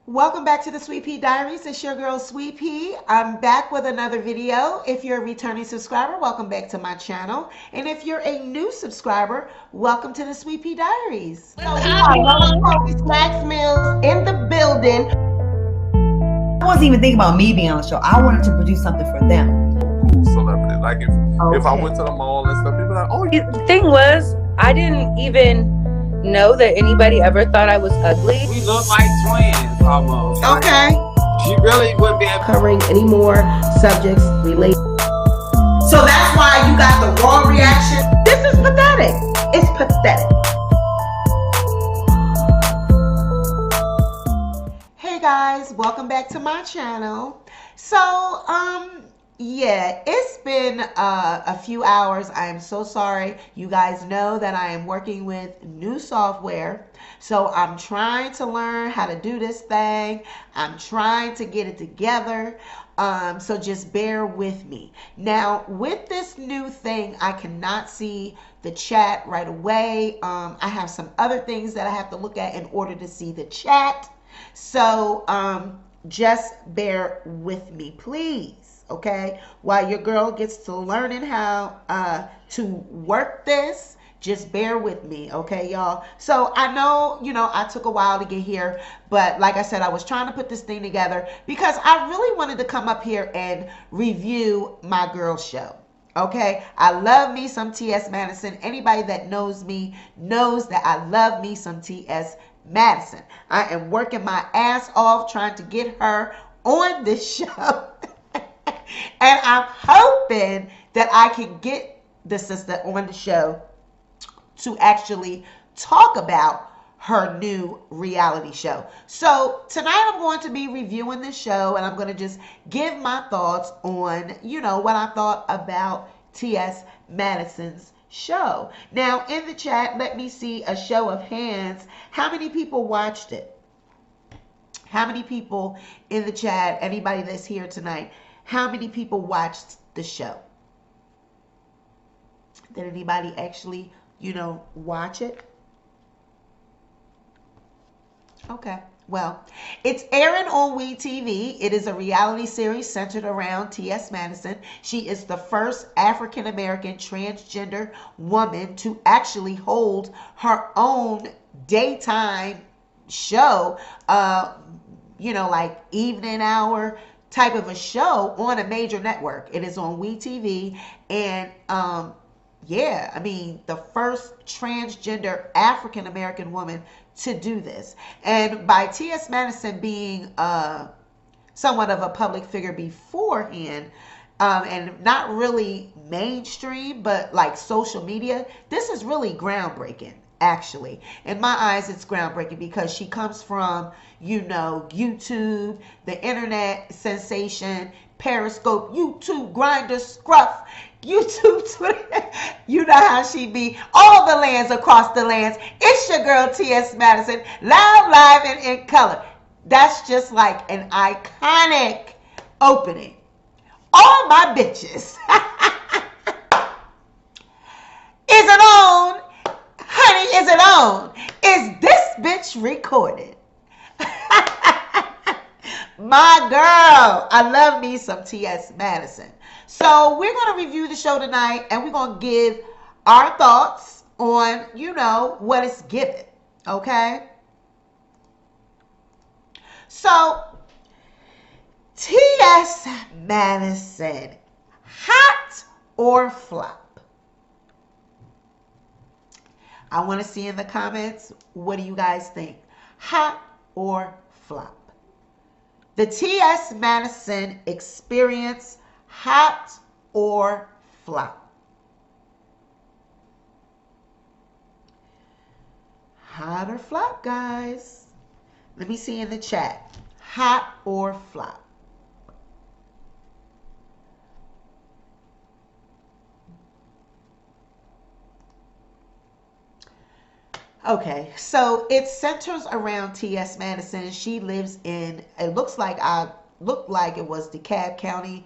Welcome back to the Sweet Pea Diaries. It's your girl Sweet Pea. I'm back with another video. If you're a returning subscriber, welcome back to my channel. And if you're a new subscriber, welcome to the Sweet Pea Diaries. So we got Snacks Meals in the building. I wasn't even thinking about me being on the show. I wanted to produce something for them. Cool celebrity. Like if I went to the mall and stuff, people are like, oh, The thing was, I didn't even know that anybody ever thought I was ugly. We look like twins almost. Okay. She really wouldn't be able Covering any more subjects related. So that's why you got the raw reaction. This is pathetic. It's pathetic. Hey guys, welcome back to my channel. So, yeah, it's been a few hours. I am so sorry. You guys know that I am working with new software. So I'm trying to learn how to do this thing. I'm trying to get it together. So just bear with me. Now, with this new thing, I cannot see the chat right away. I have some other things that I have to look at in order to see the chat. So just bear with me, please. Okay, while your girl gets to learning how to work this, just bear with me, okay, y'all. So I know, I took a while to get here, but like I said, I was trying to put this thing together because I really wanted to come up here and review my girl's show. Okay, I love me some TS Madison. Anybody that knows me knows that I love me some TS Madison. I am working my ass off trying to get her on this show. And I'm hoping that I can get the sister on the show to actually talk about her new reality show. So tonight I'm going to be reviewing the show, and I'm going to just give my thoughts on, what I thought about TS Madison's show. Now in the chat, let me see a show of hands. How many people watched it? How many people in the chat, anybody that's here tonight, how many people watched the show? Did anybody actually, watch it? Okay. Well, it's airing on WeTV. It is a reality series centered around T.S. Madison. She is the first African-American transgender woman to actually hold her own daytime show, like evening hour type of a show on a major network. It is on WeTV, and the first transgender African American woman to do this. And by T.S. Madison being somewhat of a public figure beforehand, and not really mainstream, but like social media, this is really groundbreaking. Actually, in my eyes, it's groundbreaking because she comes from, YouTube, the internet sensation, Periscope, YouTube, Grindr, Scruff, YouTube, Twitter. You know how she be. All the lands across the lands. It's your girl, T.S. Madison, live, and in color. That's just like an iconic opening. All my bitches. Is it on? Honey, is it on? Is this bitch recorded? My girl, I love me some T.S. Madison. So we're going to review the show tonight, and we're going to give our thoughts on, what it's given. Okay? So, T.S. Madison, hot or flop? I want to see in the comments, what do you guys think? Hot or flop? The T.S. Madison experience, hot or flop? Hot or flop, guys? Let me see in the chat. Hot or flop? Okay, so it centers around T.S. Madison. She lives in, it looked like it was DeKalb County,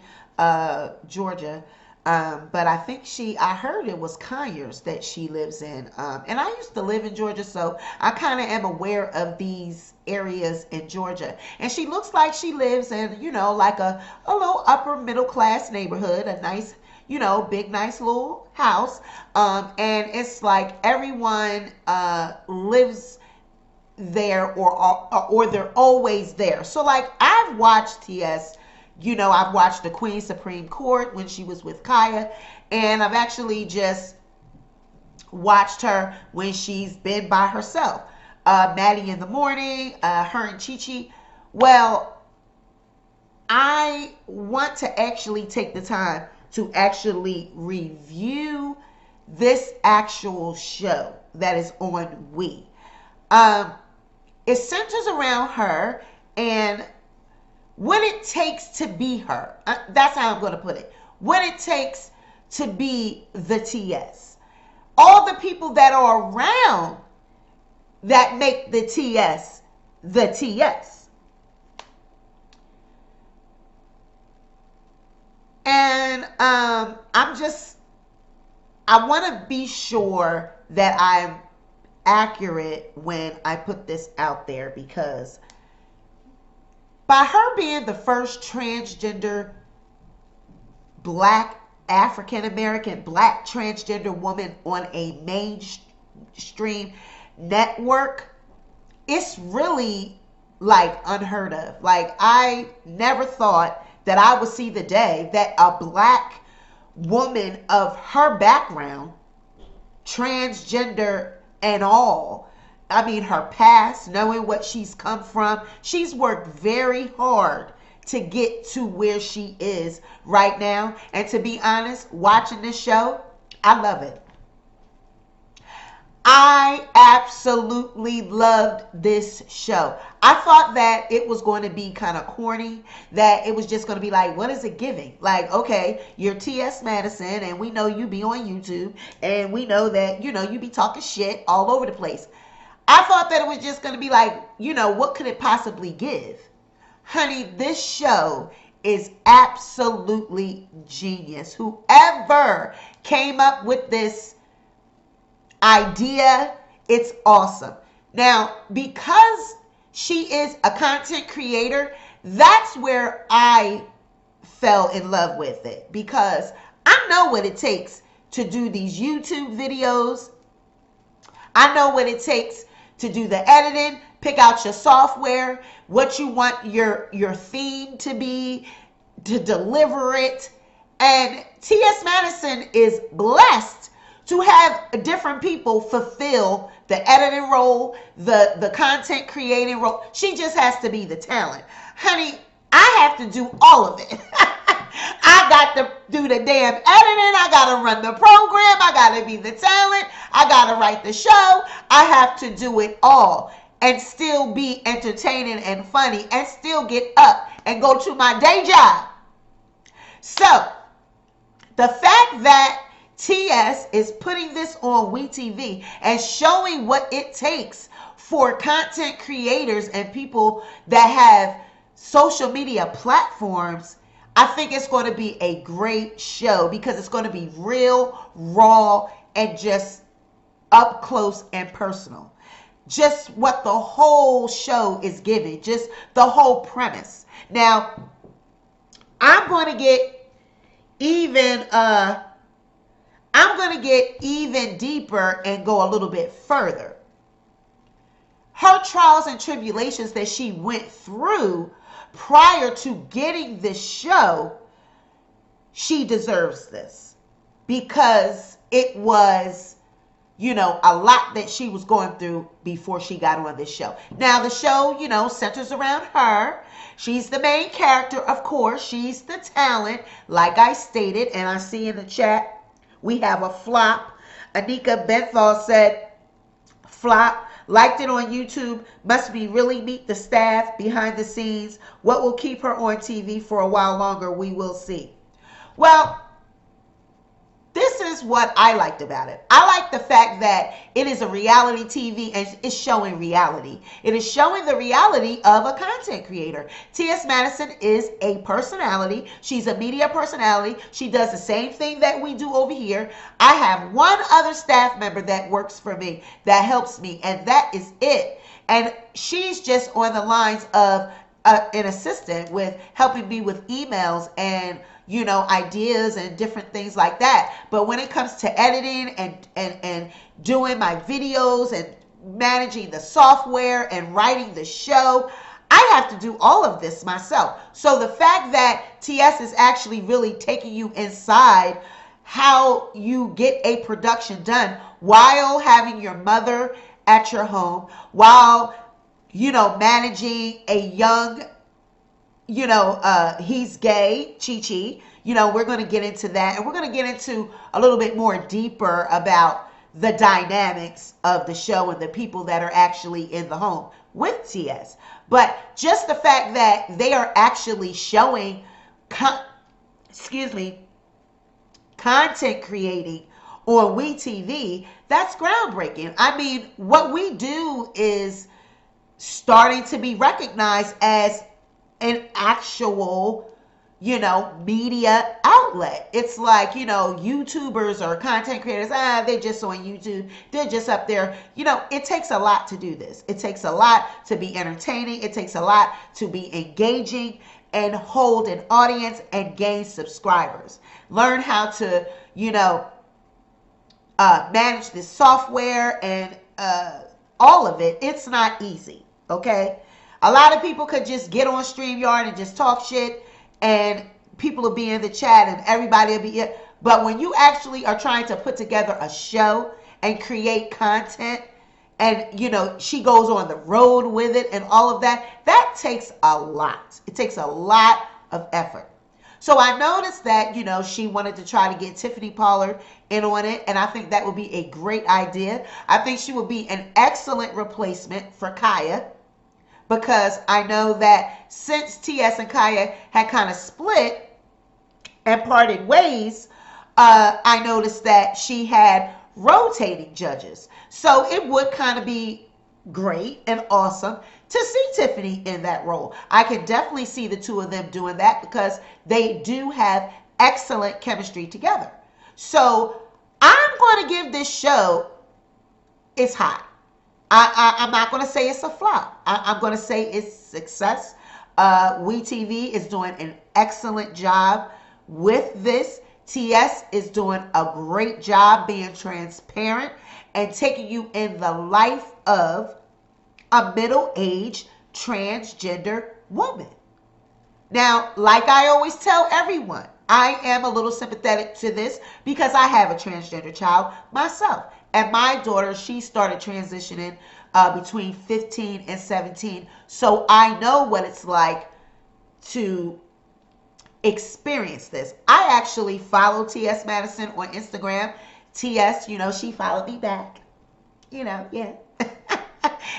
Georgia. But I think I heard it was Conyers that she lives in. And I used to live in Georgia, so I kind of am aware of these areas in Georgia. And she looks like she lives in, like a little upper middle class neighborhood, a nice, big, nice little house. And it's like everyone lives there or they're always there. So like I've watched TS. I've watched the Queen Supreme Court when she was with Kaya, and I've actually just watched her when she's been by herself. Maddie in the Morning, her and Chi Chi. Well, I want to actually take the time to actually review this actual show that is on We. It centers around her and what it takes to be her. That's how I'm going to put it. What it takes to be the TS. All the people that are around that make the TS the TS. And I want to be sure that I'm accurate when I put this out there, because by her being the first transgender black African-American black transgender woman on a mainstream network, it's really like unheard of. Like I never thought that I would see the day that a black woman of her background, transgender and all, I mean, her past, knowing what she's come from, she's worked very hard to get to where she is right now. And to be honest, watching this show, I love it. I absolutely loved this show. I thought that it was going to be kind of corny, that it was just going to be like, what is it giving? Like, okay, you're TS Madison, and we know you be on YouTube, and we know that, you be talking shit all over the place. I thought that it was just going to be like, what could it possibly give? Honey, this show is absolutely genius. Whoever came up with this idea, it's awesome. Now, because she is a content creator, that's where I fell in love with it, because I know what it takes to do these YouTube videos. I know what it takes to do the editing, pick out your software, what you want your theme to be, to deliver it. And TS Madison is blessed to have different people fulfill the editing role, the content creating role. She just has to be the talent. Honey, I have to do all of it. I got to do the damn editing. I got to run the program. I got to be the talent. I got to write the show. I have to do it all and still be entertaining and funny and still get up and go to my day job. So the fact that TS is putting this on WeTV and showing what it takes for content creators and people that have social media platforms, I think it's going to be a great show, because it's going to be real, raw, and just up close and personal. Just what the whole show is giving, just the whole premise. Now, I'm going to get even deeper and go a little bit further. Her trials and tribulations that she went through prior to getting this show, she deserves this, because it was, a lot that she was going through before she got on this show. Now, the show, centers around her. She's the main character, of course. She's the talent, like I stated, and I see in the chat we have a flop. Anika Benthal said, flop. Liked it on YouTube. Must be really meet the staff behind the scenes. What will keep her on TV for a while longer, we will see. Well, this is what I liked about it. I like the fact that it is a reality TV and it's showing reality. It is showing the reality of a content creator. TS Madison is a personality. She's a media personality. She does the same thing that we do over here. I have one other staff member that works for me, that helps me, and that is it. And she's just on the lines of an assistant with helping me with emails and ideas and different things like that. But when it comes to editing and doing my videos and managing the software and writing the show, I have to do all of this myself. So the fact that TS is actually really taking you inside how you get a production done while having your mother at your home, while managing a young, he's gay, Chi-Chi. We're going to get into that, and we're going to get into a little bit more deeper about the dynamics of the show and the people that are actually in the home with TS. But just the fact that they are actually showing, content creating on WeTV, that's groundbreaking. I mean, what we do is starting to be recognized as an actual, media outlet. It's like, YouTubers or content creators, they're just on YouTube. They're just up there. It takes a lot to do this. It takes a lot to be entertaining. It takes a lot to be engaging and hold an audience and gain subscribers. Learn how to, manage this software and all of it. It's not easy, okay? A lot of people could just get on StreamYard and just talk shit, and people will be in the chat and everybody will be. But when you actually are trying to put together a show and create content, and she goes on the road with it and all of that, that takes a lot. It takes a lot of effort. So I noticed that, she wanted to try to get Tiffany Pollard in on it, and I think that would be a great idea. I think she would be an excellent replacement for Kaya, because I know that since TS and Kaya had kind of split and parted ways, I noticed that she had rotating judges. So it would kind of be great and awesome to see Tiffany in that role. I can definitely see the two of them doing that because they do have excellent chemistry together. So I'm going to give this show, it's hot. I'm not going to say it's a flop. I'm going to say it's success. WeTV is doing an excellent job with this. TS is doing a great job being transparent and taking you in the life of a middle-aged transgender woman. Now, like I always tell everyone, I am a little sympathetic to this because I have a transgender child myself. And my daughter, she started transitioning between 15 and 17. So I know what it's like to experience this. I actually follow TS Madison on Instagram. TS, she followed me back. Yeah.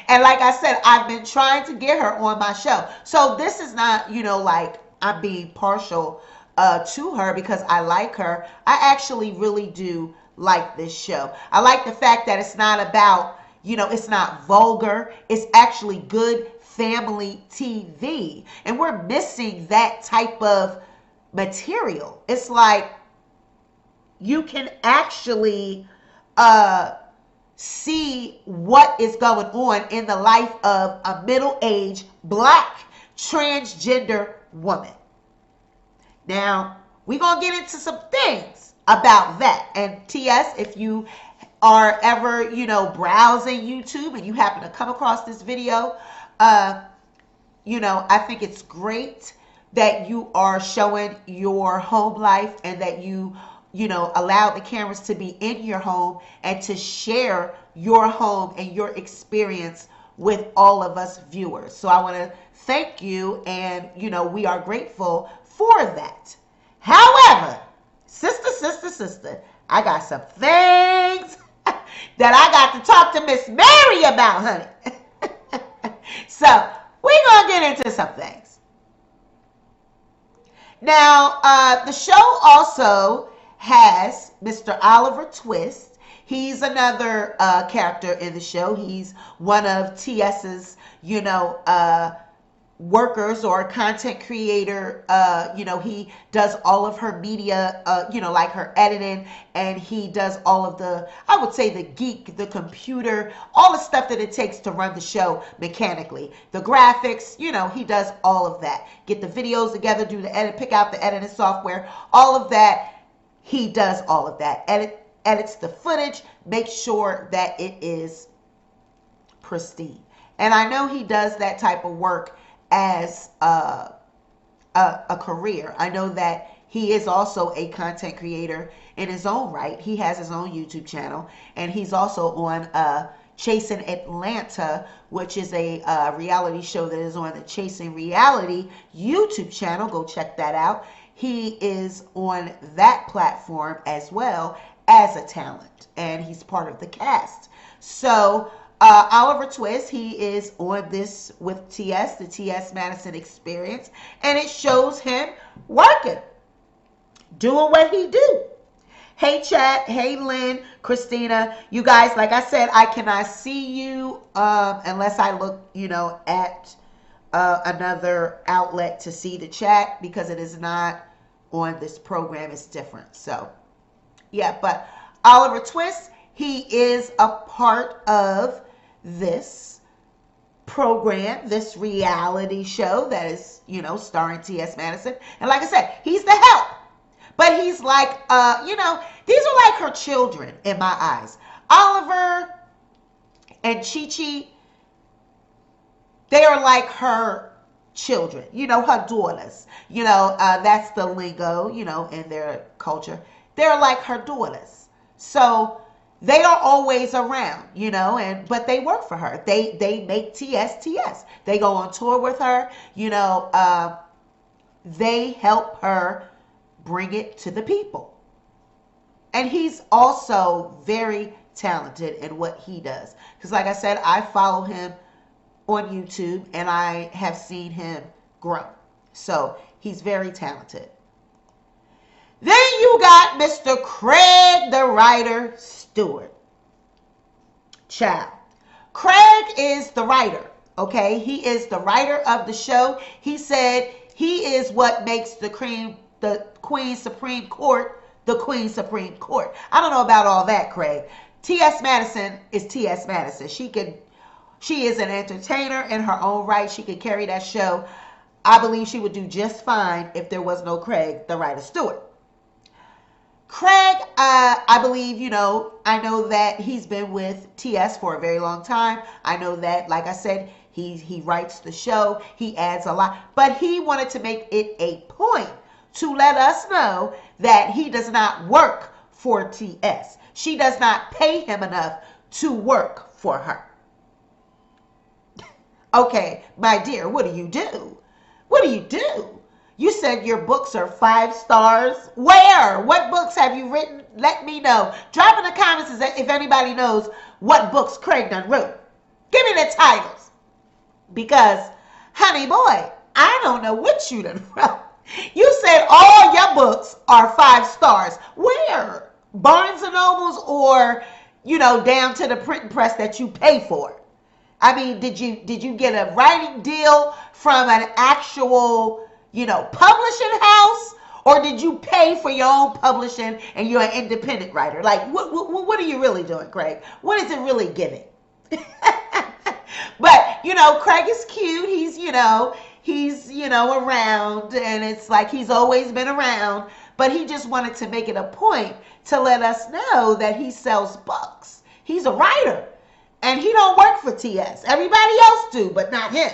And like I said, I've been trying to get her on my show. So this is not, like I'm being partial to her because I like her. I actually really do like this show. I like the fact that it's not about, it's not vulgar. It's actually good family TV. And we're missing that type of material. It's like you can actually see what is going on in the life of a middle-aged black transgender woman. Now, we're going to get into some things about that. And TS, if you are ever, browsing YouTube and you happen to come across this video, I think it's great that you are showing your home life and that you allow the cameras to be in your home and to share your home and your experience with all of us viewers. So I want to thank you, and, we are grateful for that. However, sister, I got some things that I got to talk to Miss Mary about, honey. So we're going to get into some things. Now, the show also has Mr. Oliver Twist. He's another character in the show. He's one of TS's, workers or content creator. He does all of her media, like her editing, and he does all of the, I would say, the geek, the computer, all the stuff that it takes to run the show mechanically. The graphics, he does all of that. Get the videos together, do the edit, pick out the editing software, all of that. He does all of that. Edits the footage, makes sure that it is pristine. And I know he does that type of work as a career. I know that he is also a content creator in his own right. He has his own YouTube channel, and he's also on Chasing Atlanta, which is a reality show that is on the Chasing Reality YouTube channel. Go check that out. He is on that platform as well as a talent, and he's part of the cast. So Oliver Twist, he is on this with TS, the TS Madison experience, and it shows him working, doing what he do. Hey chat, hey Lynn, Christina, you guys, like I said, I cannot see you unless I look, at another outlet to see the chat, because it is not on this program. It's different. So yeah, but Oliver Twist, he is a part of this program, this reality show that is, starring T.S. Madison. And like I said, he's the help. But he's like, these are like her children in my eyes. Oliver and Chi-Chi, they are like her children, her daughters. That's the lingo, in their culture. They're like her daughters. So they are always around, but they work for her. They make TS. They go on tour with her, they help her bring it to the people. And he's also very talented in what he does. Because like I said, I follow him on YouTube, and I have seen him grow. So he's very talented. Then you got Mr. Craig the Writer Stewart. Child. Craig is the writer, okay? He is the writer of the show. He said he is what makes the Queen Supreme Court the Queen Supreme Court. I don't know about all that, Craig. T.S. Madison is T.S. Madison. She is an entertainer in her own right. She could carry that show. I believe she would do just fine if there was no Craig the Writer Stewart. Craig, I believe, I know that he's been with TS for a very long time. I know that, like I said, he writes the show. He adds a lot. But he wanted to make it a point to let us know that he does not work for TS. She does not pay him enough to work for her. Okay, my dear, what do you do? What do you do? You said your books are 5 stars. Where? What books have you written? Let me know. Drop in the comments if anybody knows what books Craig done wrote. Give me the titles. Because, honey boy, I don't know what you done wrote. You said all your books are 5 stars. Where? Barnes and Nobles, or, down to the printing press that you pay for? I mean, did you get a writing deal from an actual, publishing house, or did you pay for your own publishing and you're an independent writer? Like, what are you really doing, Craig? What is it really giving? But, Craig is cute. He's around, and it's like he's always been around, but he just wanted to make it a point to let us know that he sells books. He's a writer, and he don't work for TS. Everybody else do, but not him.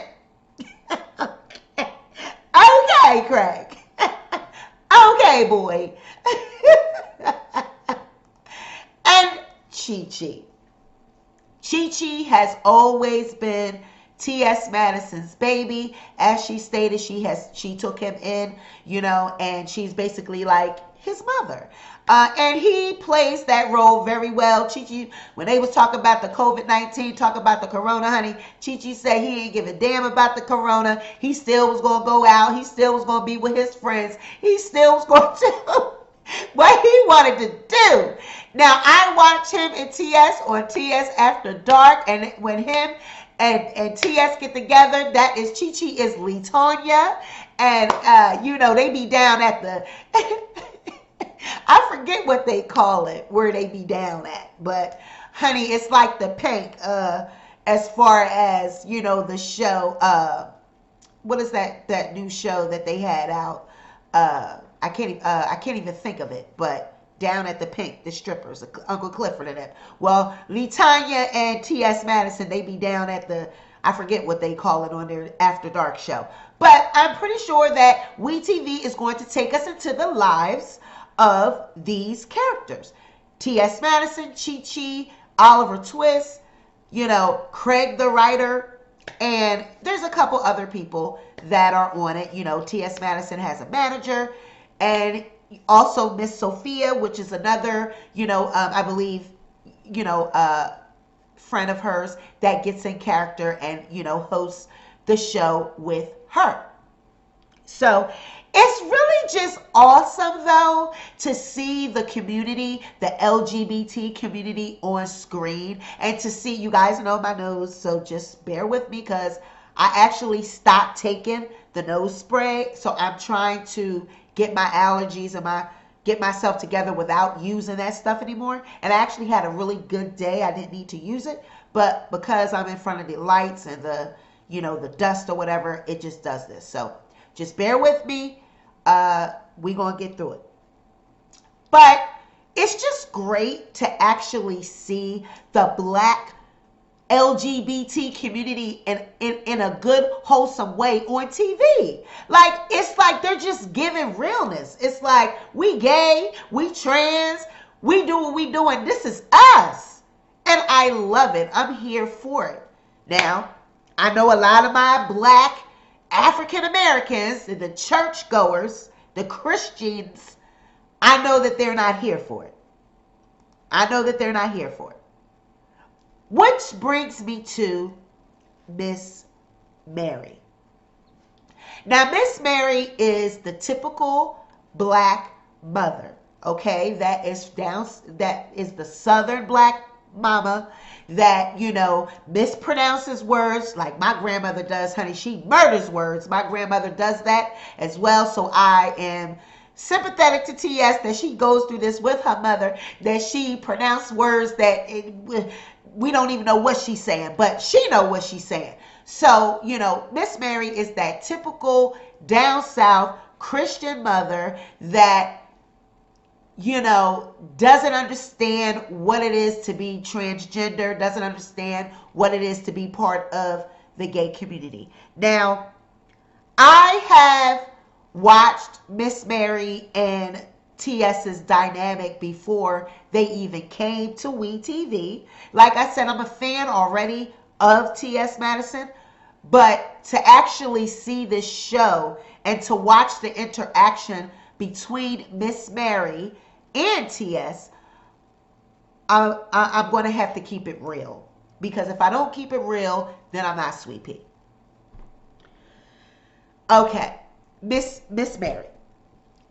Okay, Craig. Okay, boy. And Chi-Chi. Chi-Chi has always been T.S. Madison's baby. As she stated, she took him in, and she's basically like his mother. And he plays that role very well. Chi-Chi, when they was talking about the COVID-19, talk about the corona, honey, Chi-Chi said he ain't give a damn about the corona. He still was going to go out. He still was going to be with his friends. He still was going to what he wanted to do. Now, I watch him and TS on TS After Dark, and when him and TS get together, that is Chi Chi is Latonya, and they be down at the I forget what they call it, where they be down at, but honey, it's like the pink, as far as the show, what is that new show that they had out, I can't even think of it, but down at the pink, the strippers, Uncle Clifford and them. Well, Latonya and TS Madison, they be down at the, I forget what they call it on their After Dark show. But I'm pretty sure that WeTV is going to take us into the lives of these characters. T.S. Madison, Chi Chi, Oliver Twist, Craig the writer, and there's a couple other people that are on it. T.S. Madison has a manager, and also Miss Sophia, which is another, I believe, friend of hers that gets in character and, hosts the show with her. So it's really just awesome, though, to see the community, the LGBT community on screen, and to see, you guys know my nose, so just bear with me because I actually stopped taking the nose spray. So I'm trying to get my allergies and get myself together without using that stuff anymore. And I actually had a really good day. I didn't need to use it, but because I'm in front of the lights and the dust or whatever, it just does this. So just bear with me. We're going to get through it. But it's just great to actually see the Black LGBT community in a good, wholesome way on TV. Like, it's like they're just giving realness. It's like, we gay, we trans, we do what we do, and this is us. And I love it. I'm here for it. Now, I know a lot of my Black African Americans, the churchgoers, the Christians, I know that they're not here for it. I know that they're not here for it. Which brings me to Miss Mary. Now, Miss Mary is the typical Black mother, okay? That is the Southern Black mama that, mispronounces words like my grandmother does, honey. She murders words. My grandmother does that as well. So I am sympathetic to TS that she goes through this with her mother, that she pronounced words that we don't even know what she's saying, but she know what she's saying. So, Miss Mary is that typical down south Christian mother that, doesn't understand what it is to be transgender, doesn't understand what it is to be part of the gay community. Now, I have watched Miss Mary and TS's dynamic before they even came to WeTV. Like I said, I'm a fan already of TS Madison, but to actually see this show and to watch the interaction between Miss Mary and TS, I'm going to have to keep it real. Because if I don't keep it real, then I'm not Sweet Pea. Okay, Miss Mary,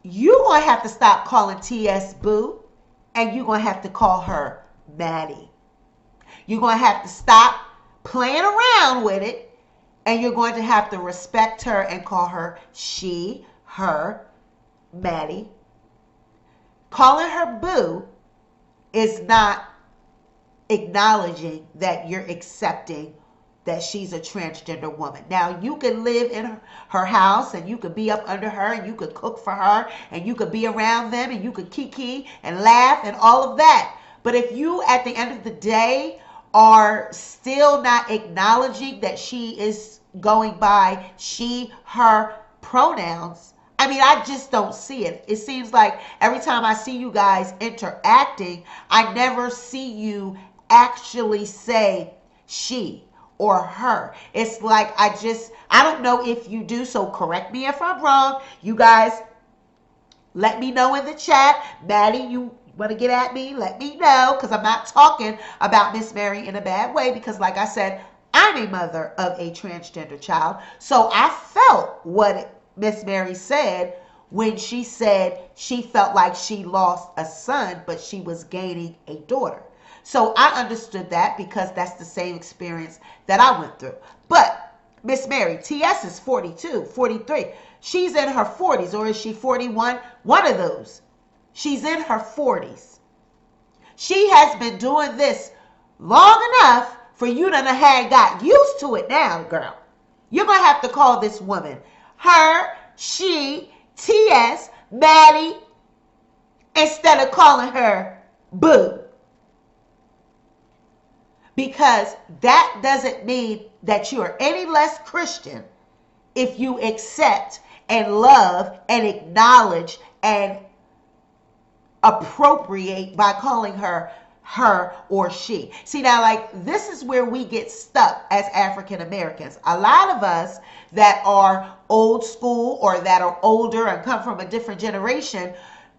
you're going to have to stop calling TS Boo, and you're going to have to call her Maddie. You're going to have to stop playing around with it, and you're going to have to respect her and call her she, her, Maddie. Calling her Boo is not acknowledging that you're accepting that she's a transgender woman. Now, you can live in her house, and you could be up under her, and you could cook for her, and you could be around them, and you could kiki and laugh and all of that. But if you, at the end of the day, are still not acknowledging that she is going by she, her pronouns, I mean, I just don't see it. It seems like every time I see you guys interacting, I never see you actually say she or her. It's like I don't know if you do, so correct me if I'm wrong. You guys, let me know in the chat. Maddie, you want to get at me? Let me know, because I'm not talking about Miss Mary in a bad way, because like I said, I'm a mother of a transgender child. So I felt what Miss Mary said when she said she felt like she lost a son, but she was gaining a daughter. So I understood that because that's the same experience that I went through. But Miss Mary, TS is 42, 43. She's in her 40s, or is she 41? One of those. She's in her 40s. She has been doing this long enough for you to have got used to it now, girl. You're going to have to call this woman her, she, TS, Maddie, instead of calling her boo. Because that doesn't mean that you are any less Christian if you accept and love and acknowledge and appropriate by calling her or she. See, now, like, this is where we get stuck as African Americans. A lot of us that are old school or that are older and come from a different generation,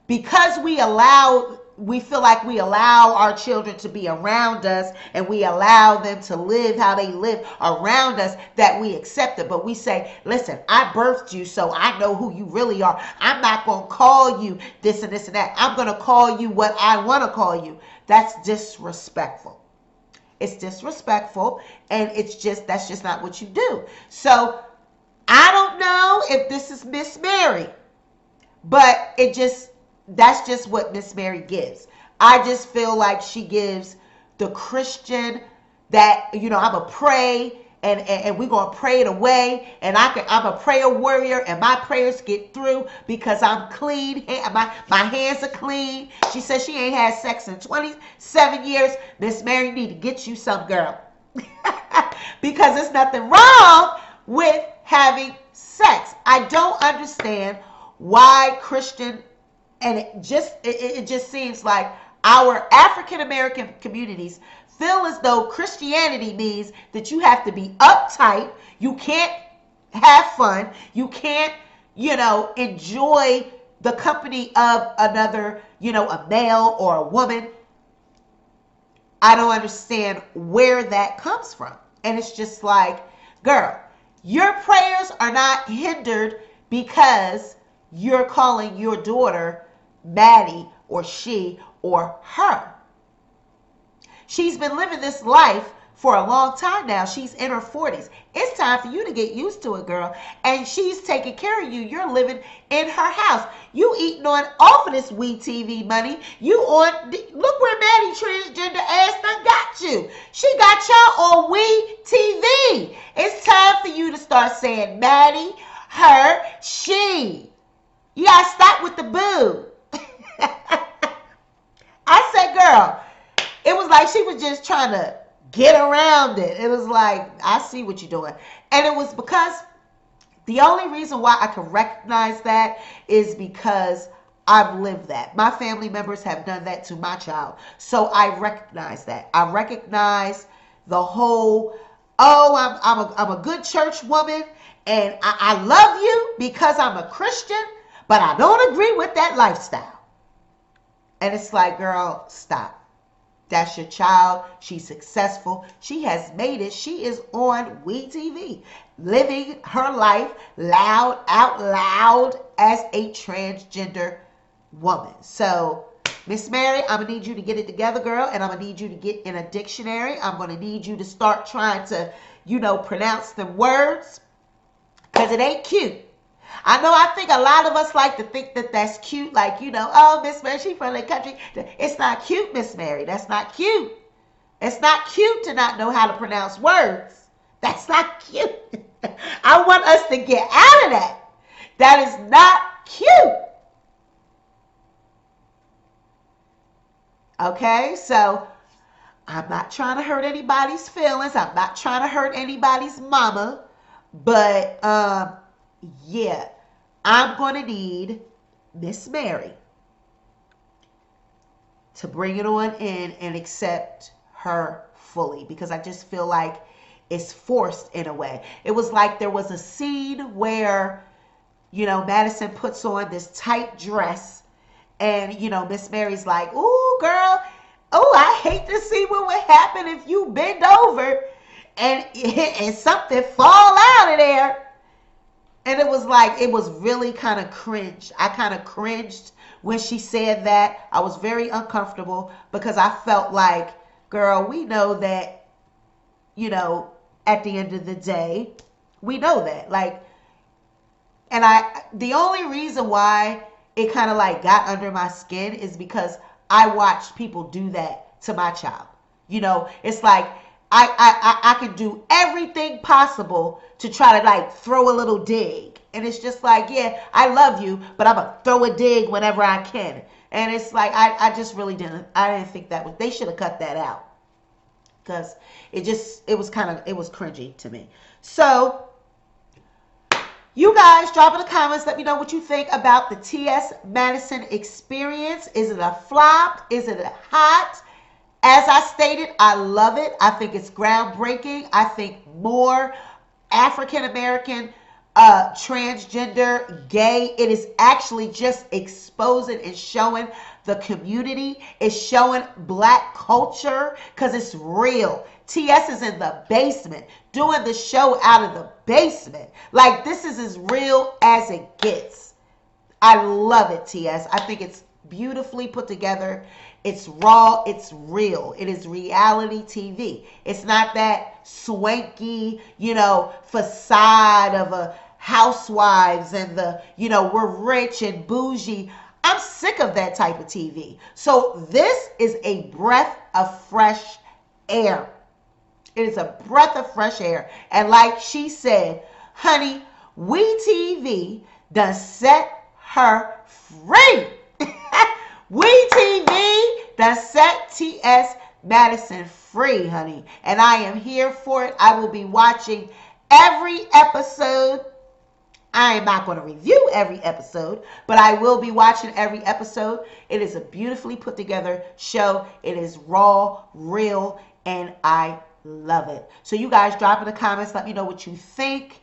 because we feel like we allow our children to be around us and we allow them to live how they live around us, that we accept it. But we say, listen, I birthed you, so I know who you really are. I'm not going to call you this and this and that. I'm going to call you what I want to call you. That's disrespectful. It's disrespectful, and that's just not what you do. So I don't know if this is Miss Mary, but that's just what Miss Mary gives. I just feel like she gives the Christian that, I'm going to pray and we're going to pray it away. And I'm a prayer warrior and my prayers get through because I'm clean. My hands are clean. She says she ain't had sex in 27 years. Miss Mary need to get you some, girl. Because there's nothing wrong with having sex. I don't understand why Christian, and it just seems like our African American communities feel as though Christianity means that you have to be uptight, you can't have fun, you can't, enjoy the company of another, a male or a woman. I don't understand where that comes from. And it's just like, girl, your prayers are not hindered because you're calling your daughter Maddie or she or her. She's been living this life for a long time now. She's in her 40s. It's time for you to get used to it, girl. And she's taking care of you. You're living in her house. You eating on off of this WeTV money. Look where Maddie transgender ass done got you. She got y'all on WeTV. It's time for you to start saying Maddie, her, she. You gotta stop with the boo. I said, girl, it was like she was just trying to get around it. It was like, I see what you're doing. And it was because the only reason why I could recognize that is because I've lived that. My family members have done that to my child. So I recognize that. I recognize the whole, I'm a good church woman and I love you because I'm a Christian, but I don't agree with that lifestyle. And it's like, girl, stop. That's your child. She's successful. She has made it. She is on WeTV, living her life out loud as a transgender woman. So, Miss Mary, I'm going to need you to get it together, girl, and I'm going to need you to get in a dictionary. I'm going to need you to start trying to, pronounce them words, because it ain't cute. I think a lot of us like to think that that's cute, like, oh, Miss Mary, she from the country. It's not cute, Miss Mary. That's not cute. It's not cute to not know how to pronounce words. That's not cute. I want us to get out of that. That is not cute. Okay, so I'm not trying to hurt anybody's feelings. I'm not trying to hurt anybody's mama. But, yeah, I'm going to need Miss Mary to bring it on in and accept her fully, because I just feel like it's forced in a way. It was like there was a scene where, Madison puts on this tight dress and, Miss Mary's like, ooh, girl, oh, I hate to see what would happen if you bend over and something fall out of there. And it was like, it was really kind of cringe. I kind of cringed when she said that. I was very uncomfortable because I felt like, girl, we know that, you know, at the end of the day, we know that. Like, and the only reason why it kind of like got under my skin is because I watched people do that to my child. You know, it's like I can do everything possible to try to like throw a little dig. And it's just like, yeah, I love you, but I'm going to throw a dig whenever I can. And it's like, I just really didn't think that was, they should have cut that out. Because it was cringy to me. So, you guys, drop in the comments. Let me know what you think about the TS Madison experience. Is it a flop? Is it a hot? As I stated, I love it. I think it's groundbreaking. I think more African American, transgender, gay, it is actually just exposing and showing the community. It's showing black culture because it's real. TS is in the basement doing the show out of the basement. Like, this is as real as it gets. I love it, TS. I think it's beautifully put together. It's raw. It's real. It is reality TV. It's not that swanky, you know, facade of a housewives and the, you know, we're rich and bougie. I'm sick of that type of TV. So this is a breath of fresh air. It is a breath of fresh air. And like she said, honey, WeTV done set her free. WeTV done set TS Madison free, honey. And I am here for it. I will be watching every episode. I am not going to review every episode, but I will be watching every episode. It is a beautifully put together show. It is raw, real, and I love it. So you guys drop in the comments. Let me know what you think.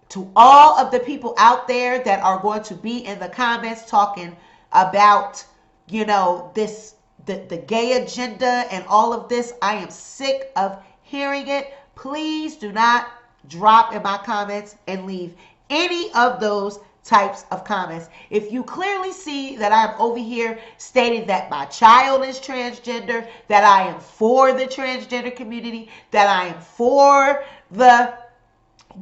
To all of the people out there that are going to be in the comments talking about, you know, the gay agenda and all of this, I am sick of hearing it. Please do not drop in my comments and leave any of those types of comments. If you clearly see that I'm over here stating that my child is transgender, that I am for the transgender community, that I am for the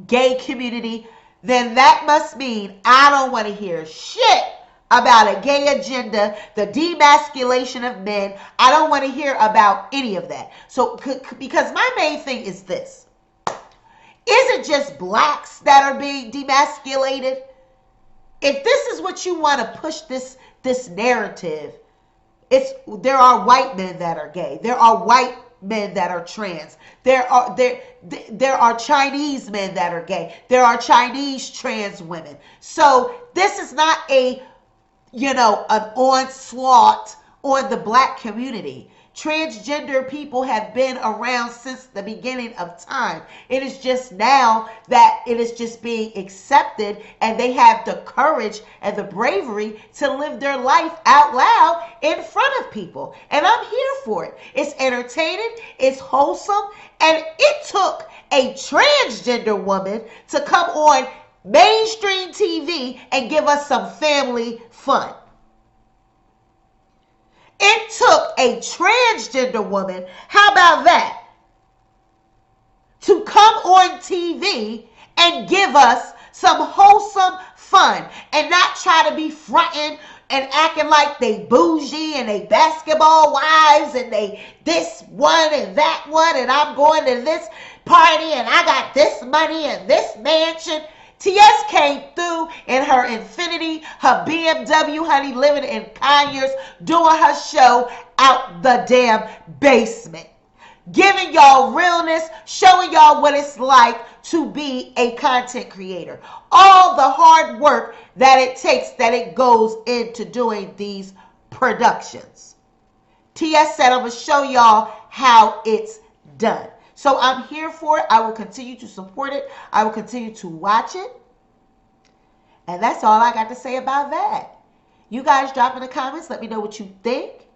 gay community, then that must mean I don't want to hear shit about a gay agenda, the demasculation of men. I don't want to hear about any of that. So, because my main thing is this. Is it just blacks that are being demasculated? If this is what you want to push this narrative, there are white men that are gay. There are white men that are trans. There are Chinese men that are gay. There are Chinese trans women. So this is not an onslaught on the black community. Transgender people have been around since the beginning of time. It is just now that it is just being accepted, and they have the courage and the bravery to live their life out loud in front of people. And I'm here for it. It's entertaining, it's wholesome, and it took a transgender woman to come on mainstream TV and give us some family fun. It took a transgender woman, how about that, to come on TV and give us some wholesome fun and not try to be fronting and acting like they bougie and they basketball wives and they this one and that one and I'm going to this party and I got this money and this mansion. TS came through in her Infiniti, her BMW, honey, living in Conyers, doing her show out the damn basement. Giving y'all realness, showing y'all what it's like to be a content creator. All the hard work that it takes, that it goes into doing these productions. TS said, I'm going to show y'all how it's done. So I'm here for it. I will continue to support it. I will continue to watch it. And that's all I got to say about that. You guys drop in the comments. Let me know what you think.